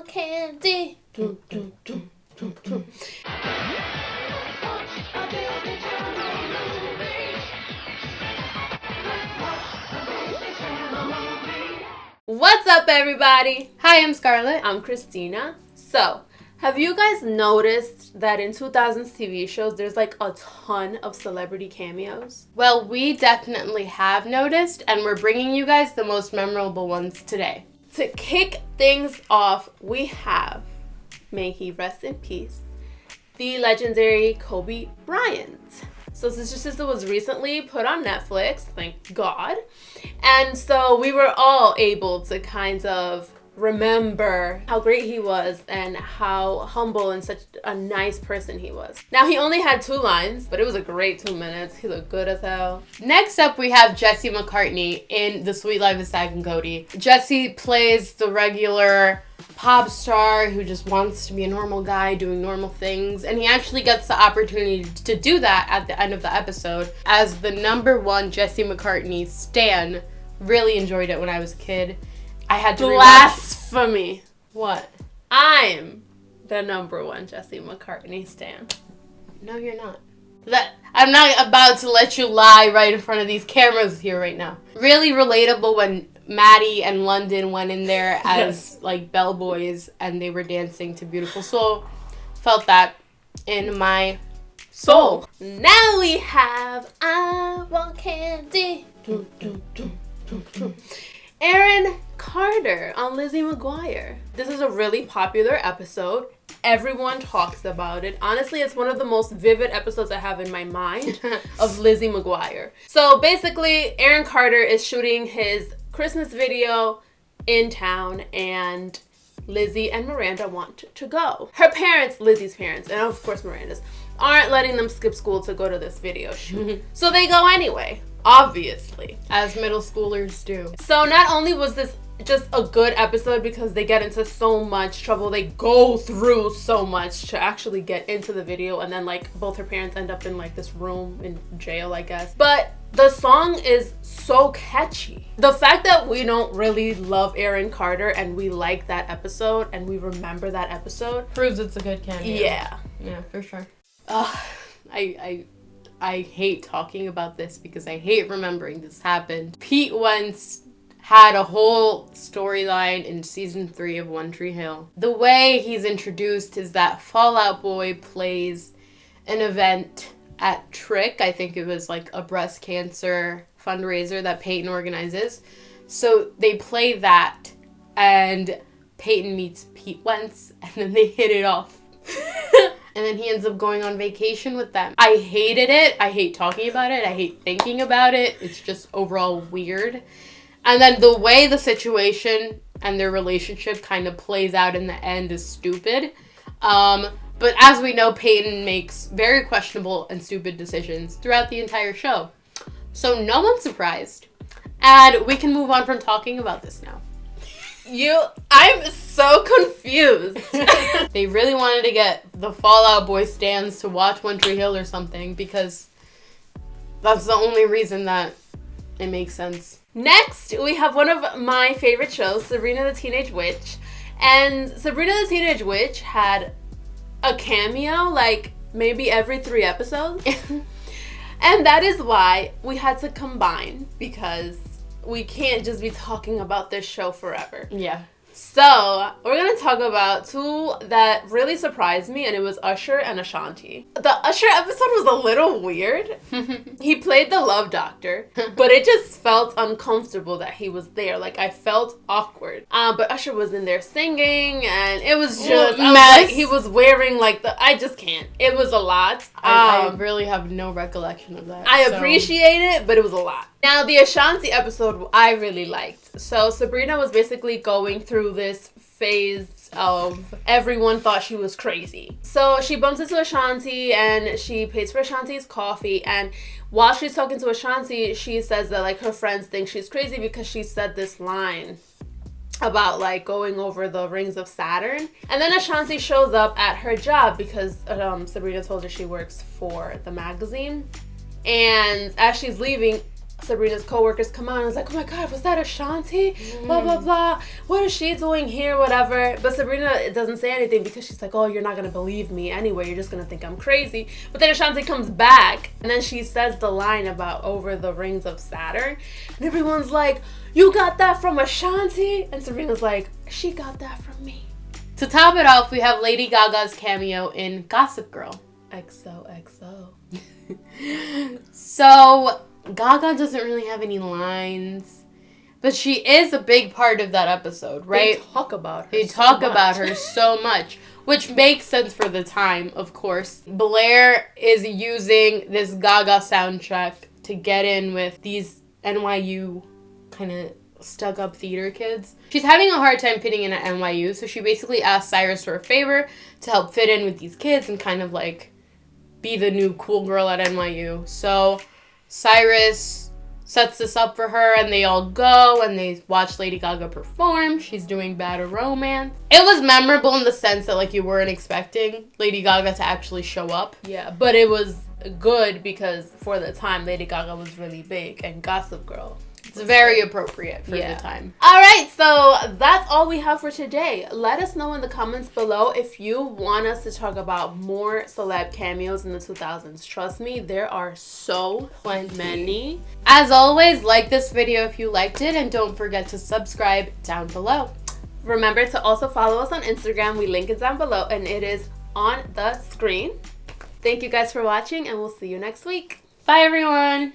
want candy. What's up, everybody? Hi, I'm Scarlett. I'm Christina. So, have you guys noticed that in 2000s TV shows, there's like a ton of celebrity cameos? Well, we definitely have noticed, and we're bringing you guys the most memorable ones today. To kick things off, we have, may he rest in peace, the legendary Kobe Bryant. So Sister Sister was recently put on Netflix, thank God. And so we were all able to kind of remember how great he was and how humble and such a nice person he was. Now, he only had 2 lines, but it was a great 2 minutes. He looked good as hell. Next up, we have Jesse McCartney in The Sweet Life of Zack and Cody. Jesse plays the regular pop star who just wants to be a normal guy doing normal things, and he actually gets the opportunity to do that at the end of the episode. As the #1 Jesse McCartney stan, really enjoyed it when I was a kid. I had to Blasphemy. What? I'm the #1 Jesse McCartney stan. No, you're not. I'm not about to let you lie right in front of these cameras here right now. Really relatable when Maddie and London went in there as like bellboys and they were dancing to Beautiful Soul. Felt that in my soul. Now we have I Want Candy. Aaron Carter on Lizzie McGuire. This is a really popular episode. Everyone talks about it. Honestly, it's one of the most vivid episodes I have in my mind of Lizzie McGuire. So basically, Aaron Carter is shooting his Christmas video in town, and Lizzie and Miranda want to go. Her parents, Lizzie's parents, and of course Miranda's, aren't letting them skip school to go to this video shoot. So they go anyway, obviously. As middle schoolers do. So not only was this just a good episode because they get into so much trouble, they go through so much to actually get into the video, and then like both her parents end up in like this room in jail, I guess. But the song is so catchy. The fact that we don't really love Aaron Carter and we like that episode and we remember that episode Proves it's a good cameo. Yeah, for sure. I hate talking about this because I hate remembering this happened. Pete Wentz had a whole storyline in season 3 of One Tree Hill. The way he's introduced is that Fall Out Boy plays an event at Trick. I think it was like a breast cancer fundraiser that Peyton organizes. So they play that, and Peyton meets Pete Wentz, and then they hit it off. And then he ends up going on vacation with them. I hated it. I hate talking about it. I hate thinking about it. It's just overall weird. And then the way the situation and their relationship kind of plays out in the end is stupid. But as we know, Peyton makes very questionable and stupid decisions throughout the entire show. So no one's surprised. And we can move on from talking about this now. I'm so confused. They really wanted to get the Fall Out Boy stans to watch One Tree Hill or something, because that's the only reason that it makes sense. Next, we have one of my favorite shows, Sabrina the Teenage Witch. And Sabrina the Teenage Witch had a cameo like maybe every 3 episodes. And that is why we had to combine, because we can't just be talking about this show forever. Yeah. So, we're going to talk about 2 that really surprised me, and it was Usher and Ashanti. The Usher episode was a little weird. He played the love doctor, but it just felt uncomfortable that he was there. Like, I felt awkward. But Usher was in there singing, and it was just, he was wearing like I just can't. It was a lot. I really have no recollection of that. I appreciate it, but it was a lot. Now, the Ashanti episode I really liked. So Sabrina was basically going through this phase of everyone thought she was crazy. So she bumps into Ashanti and she pays for Ashanti's coffee, and while she's talking to Ashanti, she says that like her friends think she's crazy because she said this line about like going over the rings of Saturn. And then Ashanti shows up at her job because Sabrina told her she works for the magazine. And as she's leaving, Sabrina's coworkers come on and is like, oh my god, was that Ashanti? Blah, blah, blah. What is she doing here? Whatever. But Sabrina doesn't say anything because she's like, oh, you're not going to believe me anyway. You're just going to think I'm crazy. But then Ashanti comes back and then she says the line about over the rings of Saturn. And everyone's like, you got that from Ashanti? And Sabrina's like, she got that from me. To top it off, we have Lady Gaga's cameo in Gossip Girl. XOXO. So Gaga doesn't really have any lines, but she is a big part of that episode, right? They talk about her. They talk about her so much, which makes sense for the time, of course. Blair is using this Gaga soundtrack to get in with these NYU kind of stuck up theater kids. She's having a hard time fitting in at NYU, so she basically asked Cyrus for a favor to help fit in with these kids and kind of like be the new cool girl at NYU. So Cyrus sets this up for her and they all go and they watch Lady Gaga perform. She's doing Bad Romance. It was memorable in the sense that like you weren't expecting Lady Gaga to actually show up. Yeah, but it was good because for the time Lady Gaga was really big and Gossip Girl. It's very appropriate for the time. All right, so that's all we have for today. Let us know in the comments below if you want us to talk about more celeb cameos in the 2000s. Trust me, there are so many. As always, like this video if you liked it, and don't forget to subscribe down below. Remember to also follow us on Instagram. We link it down below, and it is on the screen. Thank you guys for watching, and we'll see you next week. Bye, everyone.